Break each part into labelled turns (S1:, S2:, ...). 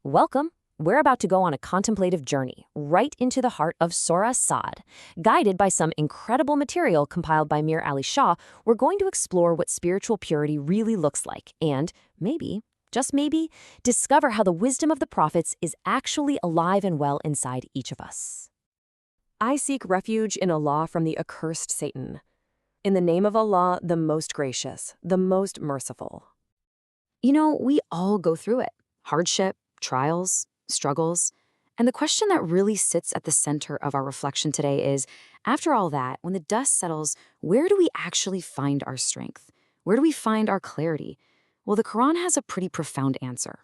S1: Welcome. We're about to go on a contemplative journey right into the heart of Surah Sa'd. Guided by some incredible material compiled by Mir Ali Shah, we're going to explore what spiritual purity really looks like and maybe, just maybe, discover how the wisdom of the prophets is actually alive and well inside each of us. I seek refuge in Allah from the accursed Satan. In the name of Allah, the most gracious, the most merciful. You know, we all go through it. Hardship, trials, struggles. And the question that really sits at the center of our reflection today is, after all that, when the dust settles, where do we actually find our strength? Where do we find our clarity? Well, the Quran has a pretty profound answer.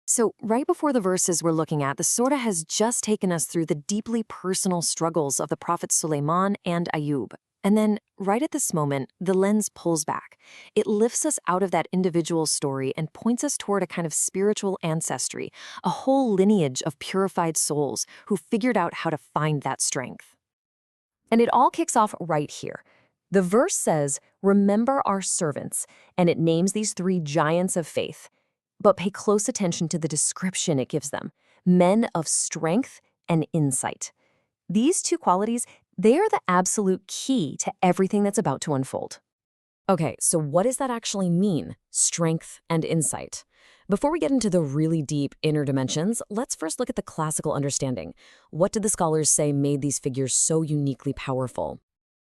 S1: So, right before the verses we're looking at, the Surah has just taken us through the deeply personal struggles of the Prophets Sulaiman and Ayub. And then, right at this moment, the lens pulls back. It lifts us out of that individual story and points us toward a kind of spiritual ancestry, a whole lineage of purified souls who figured out how to find that strength. And it all kicks off right here. The verse says, "Remember our servants," and it names these three giants of faith. But pay close attention to the description it gives them: men of strength and insight. These two qualities, they are the absolute key to everything that's about to unfold. Okay, so what does that actually mean, strength and insight? Before we get into the really deep inner dimensions, let's first look at the classical understanding. What did the scholars say made these figures so uniquely powerful?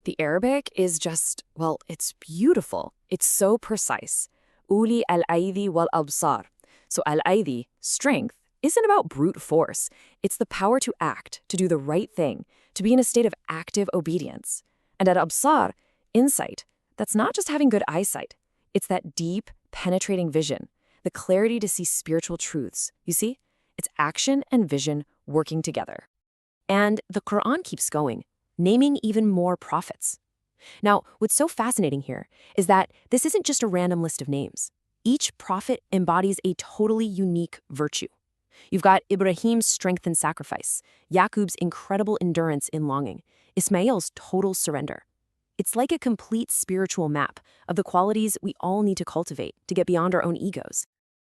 S1: The Arabic is just, well, it's beautiful. It's so precise. al-aydī wa-l-abṣār. So al-aydī, strength, isn't about brute force. It's the power to act, to do the right thing, to be in a state of active obedience. And al-abṣār, insight, that's not just having good eyesight. It's that deep, penetrating vision, the clarity to see spiritual truths. You see? It's action and vision working together. And the Qur'an keeps going, naming even more prophets. Now, what's so fascinating here is that this isn't just a random list of names. Each prophet embodies a totally unique virtue. You've got Ibrahim's strength and sacrifice, Yaqub's incredible endurance in longing, Ismail's total surrender. It's like a complete spiritual map of the qualities we all need to cultivate to get beyond our own egos.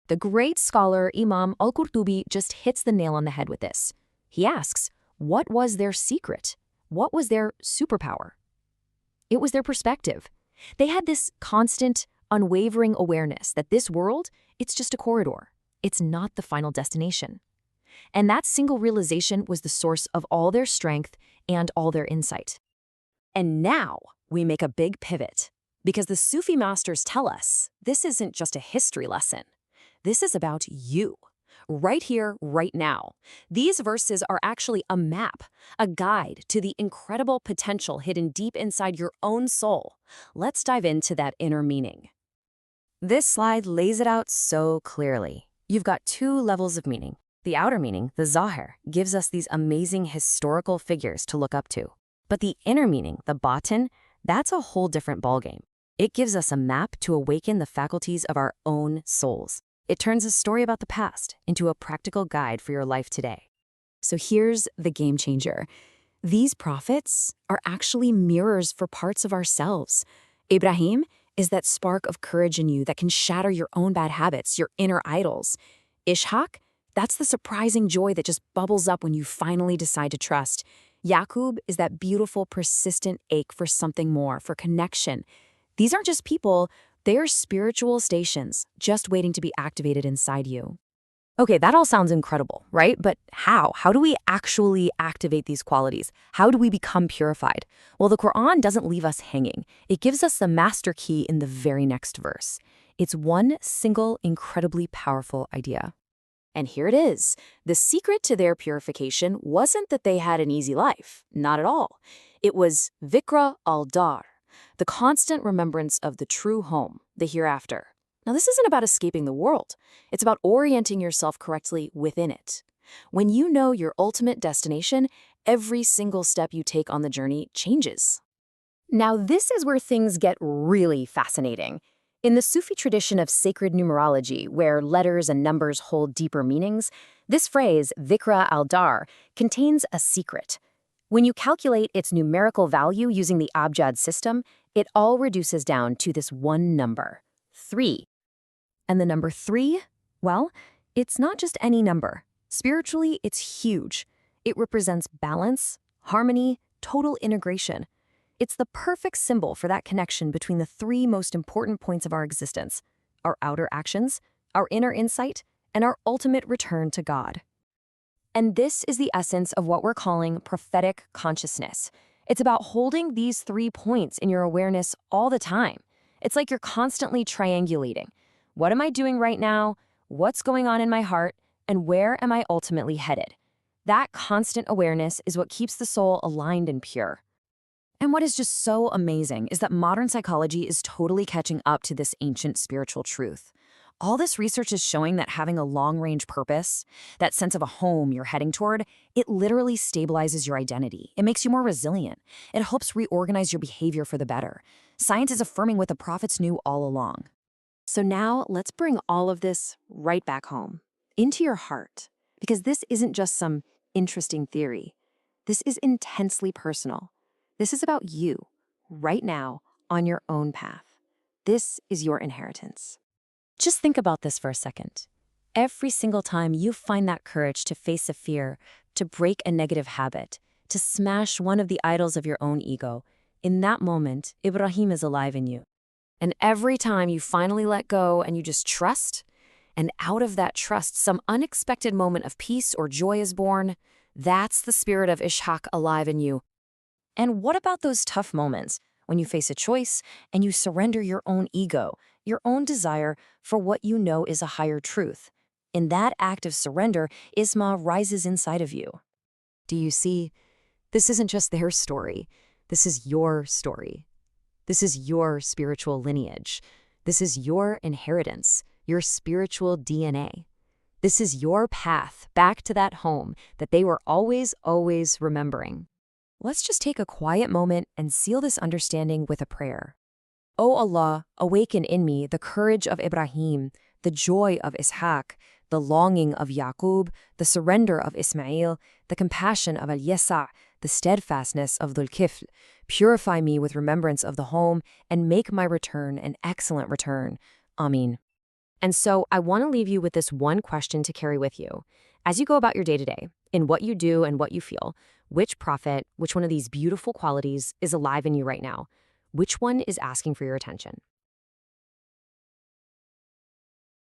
S1: The great scholar Imam al-Qurṭubī just hits the nail on the head with this. He asks, what was their secret? What was their superpower? It was their perspective. They had this constant, unwavering awareness that this world, it's just a corridor. It's not the final destination. And that single realization was the source of all their strength and all their insight. And now we make a big pivot, because the Sufi masters tell us this isn't just a history lesson. This is about you. Right here, right now. These verses are actually a map, a guide to the incredible potential hidden deep inside your own soul. Let's dive into that inner meaning. This slide lays it out so clearly. You've got two levels of meaning. The outer meaning, the Zahir, gives us these amazing historical figures to look up to. But the inner meaning, the Batin, that's a whole different ballgame. It gives us a map to awaken the faculties of our own souls. It turns a story about the past into a practical guide for your life today. So here's the game changer. These prophets are actually mirrors for parts of ourselves. Ibrahim is that spark of courage in you that can shatter your own bad habits, your inner idols. Ishaq, that's the surprising joy that just bubbles up when you finally decide to trust. Yaqub is that beautiful, persistent ache for something more, for connection. These aren't just people. They are spiritual stations just waiting to be activated inside you. Okay, that all sounds incredible, right? But how? How do we actually activate these qualities? How do we become purified? Well, the Quran doesn't leave us hanging. It gives us the master key in the very next verse. It's one single, incredibly powerful idea. And here it is. The secret to their purification wasn't that they had an easy life. Not at all. It was dhikrā al-dār, the constant remembrance of the true home, the hereafter. Now, this isn't about escaping the world. It's about orienting yourself correctly within it. When you know your ultimate destination, every single step you take on the journey changes. Now, this is where things get really fascinating. In the Sufi tradition of sacred numerology, where letters and numbers hold deeper meanings, this phrase, dhikrā al-dār, contains a secret. When you calculate its numerical value using the abjad system, it all reduces down to this one number, 3. And the number 3, well, It's not just any number. Spiritually, it's huge. It represents balance, harmony, total integration. It's the perfect symbol for that connection between the three most important points of our existence: our outer actions, our inner insight, and our ultimate return to God. And this is the essence of what we're calling prophetic consciousness. It's about holding these 3 points in your awareness all the time. It's like you're constantly triangulating. What am I doing right now? What's going on in my heart? And where am I ultimately headed? That constant awareness is what keeps the soul aligned and pure. And what is just so amazing is that modern psychology is totally catching up to this ancient spiritual truth. All this research is showing that having a long-range purpose, that sense of a home you're heading toward, it literally stabilizes your identity. It makes you more resilient. It helps reorganize your behavior for the better. Science is affirming what the prophets knew all along. So now let's bring all of this right back home, into your heart, because this isn't just some interesting theory. This is intensely personal. This is about you, right now, on your own path. This is your inheritance. Just think about this for a second. Every single time you find that courage to face a fear, to break a negative habit, to smash one of the idols of your own ego, in that moment, Ibrahim is alive in you. And every time you finally let go and you just trust, and out of that trust, some unexpected moment of peace or joy is born, that's the spirit of Ishaq alive in you. And what about those tough moments when you face a choice and you surrender your own ego, your own desire for what you know is a higher truth? In that act of surrender, Isma rises inside of you. Do you see? This isn't just their story. This is your story. This is your spiritual lineage. This is your inheritance, your spiritual DNA. This is your path back to that home that they were always remembering. Let's just take a quiet moment and seal this understanding with a prayer. O Allah, awaken in me the courage of Ibrahim, the joy of Ishaq, the longing of Yaqub, the surrender of Ismail, the compassion of al-Yasa', the steadfastness of Dhul-Kifl. Purify me with remembrance of the home and make my return an excellent return. Ameen. And so I want to leave you with this one question to carry with you. As you go about your day-to-day, in what you do and what you feel, which prophet, which one of these beautiful qualities is alive in you right now? Which one is asking for your attention?